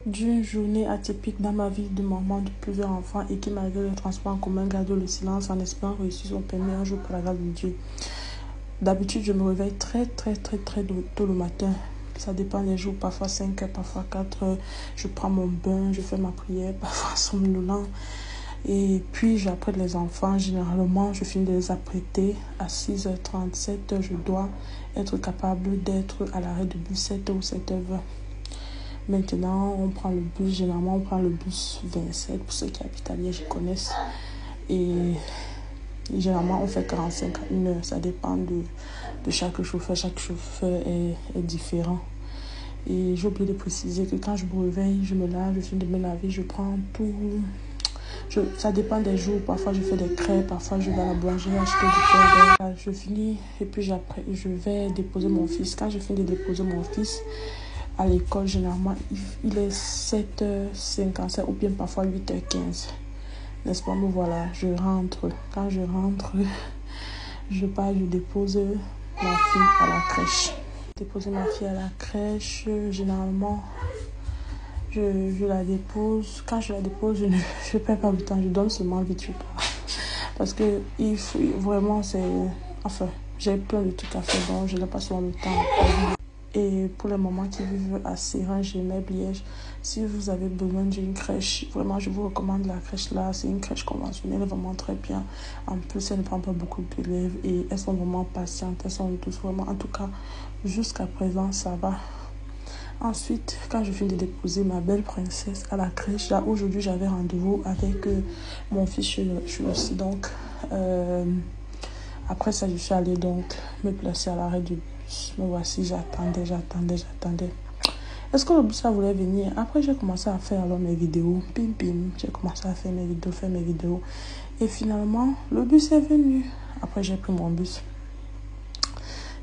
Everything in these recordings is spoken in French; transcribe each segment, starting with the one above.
D'une journée atypique dans ma vie de maman de plusieurs enfants et qui, malgré le transport en commun, garde le silence en espérant réussir son permis un jour par la grâce de Dieu. D'habitude, je me réveille très tôt le matin. Ça dépend des jours, parfois 5 heures, parfois 4 heures. Je prends mon bain, je fais ma prière, parfois somnolent. Et puis, j'apprête les enfants. Généralement, je finis de les apprêter. À 6h37, je dois être capable d'être à l'arrêt de bus 7h ou 7h20. Maintenant, on prend le bus. Généralement, on prend le bus 27. Pour ceux qui habitent à Liège, ils connaissent. Et généralement, on fait 45 à 1 heure. Ça dépend de chaque chauffeur. Chaque chauffeur est différent. Et j'ai oublié de préciser que quand je me réveille, je me lave, je finis de me laver, je prends tout. Ça dépend des jours. Parfois, je fais des crêpes. Parfois, je vais à la boulangerie acheter du pain. Je finis et puis je vais déposer mon fils. Quand je finis de déposer mon fils à l'école, généralement, il est 7h57 ou bien parfois 8h15. N'est-ce pas? Me voilà, je rentre. Quand je rentre, je dépose ma fille à la crèche. Déposer ma fille à la crèche, généralement, je la dépose. Quand je la dépose, je ne perds pas du temps. Je donne seulement vite, je pars. Parce que vraiment, enfin, j'ai plein de trucs à faire, donc je n'ai pas souvent le temps. Et pour les mamans qui vivent à Sérin, Gemep, Liège, si vous avez besoin d'une crèche, vraiment, je vous recommande la crèche là. C'est une crèche conventionnelle, vraiment très bien. En plus, elle ne prend pas beaucoup d'élèves et elles sont vraiment patientes. Elles sont tous vraiment, en tout cas, jusqu'à présent, ça va. Ensuite, quand je finis de déposer ma belle princesse à la crèche, là, aujourd'hui, j'avais rendez-vous avec mon fils chez le psy. Donc, après ça, je suis allée donc me placer à l'arrêt du bus. Me voici, j'attendais. Est-ce que le bus ça voulait venir? Après, j'ai commencé à faire alors mes vidéos. J'ai commencé à faire mes vidéos. Et finalement, le bus est venu. Après, j'ai pris mon bus.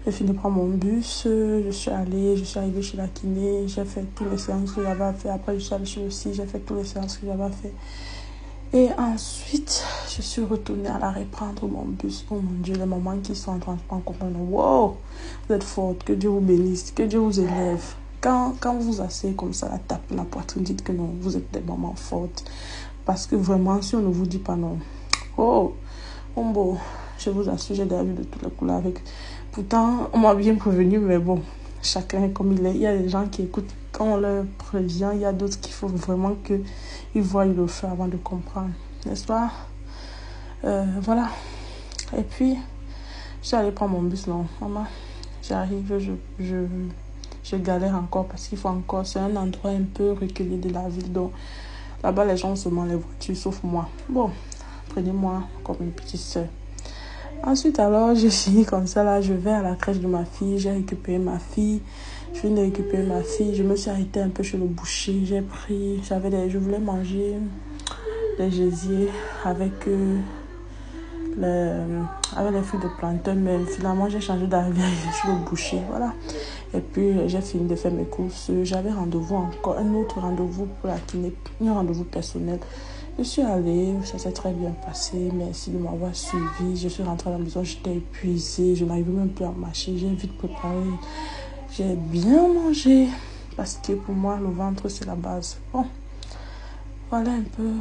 J'ai fini de prendre mon bus. Je suis arrivée chez la kiné. J'ai fait toutes les séances que j'avais à faire. Après, je suis allée chez le psy. J'ai fait toutes les séances que j'avais à faire. Et ensuite, je suis retournée à la reprendre mon bus. Oh mon Dieu, les mamans qui sont en transport en commun. Wow, vous êtes fortes. Que Dieu vous bénisse. Que Dieu vous élève. Quand vous vous asseyez comme ça, la tapez la poitrine, dites que non, vous êtes des mamans fortes. Parce que vraiment, si on ne vous dit pas non. Oh, bon, je vous assure, j'ai des avis de toutes les couleurs avec. Pourtant, on m'a bien prévenu, mais bon, chacun est comme il est. Il y a des gens qui écoutent quand on leur prévient. Il y a d'autres qu'il faut vraiment qu'ils voient le feu avant de comprendre. N'est-ce pas? Voilà. Et puis, je suis allée prendre mon bus. Non, maman, j'arrive, je galère encore parce qu'il faut encore. C'est un endroit un peu reculé de la ville. Donc, là-bas, les gens ont seulement les voitures, sauf moi. Bon, prenez-moi comme une petite soeur. Ensuite, alors, j'ai fini comme ça. Là, je vais à la crèche de ma fille. J'ai récupéré ma fille. Je viens de récupérer ma fille. Je me suis arrêtée un peu chez le boucher. Je voulais manger des gésiers avec les fruits de plantain. Mais finalement, j'ai changé d'arrivée chez le boucher. Voilà. Et puis, j'ai fini de faire mes courses. J'avais rendez-vous encore. Un autre rendez-vous pour la kiné. Un rendez-vous personnel. Je suis allée, ça s'est très bien passé. Merci de m'avoir suivi. Je suis rentrée à la maison, j'étais épuisée. Je n'arrivais même plus à marcher. J'ai vite préparé. J'ai bien mangé. Parce que pour moi, le ventre, c'est la base. Bon, voilà un peu.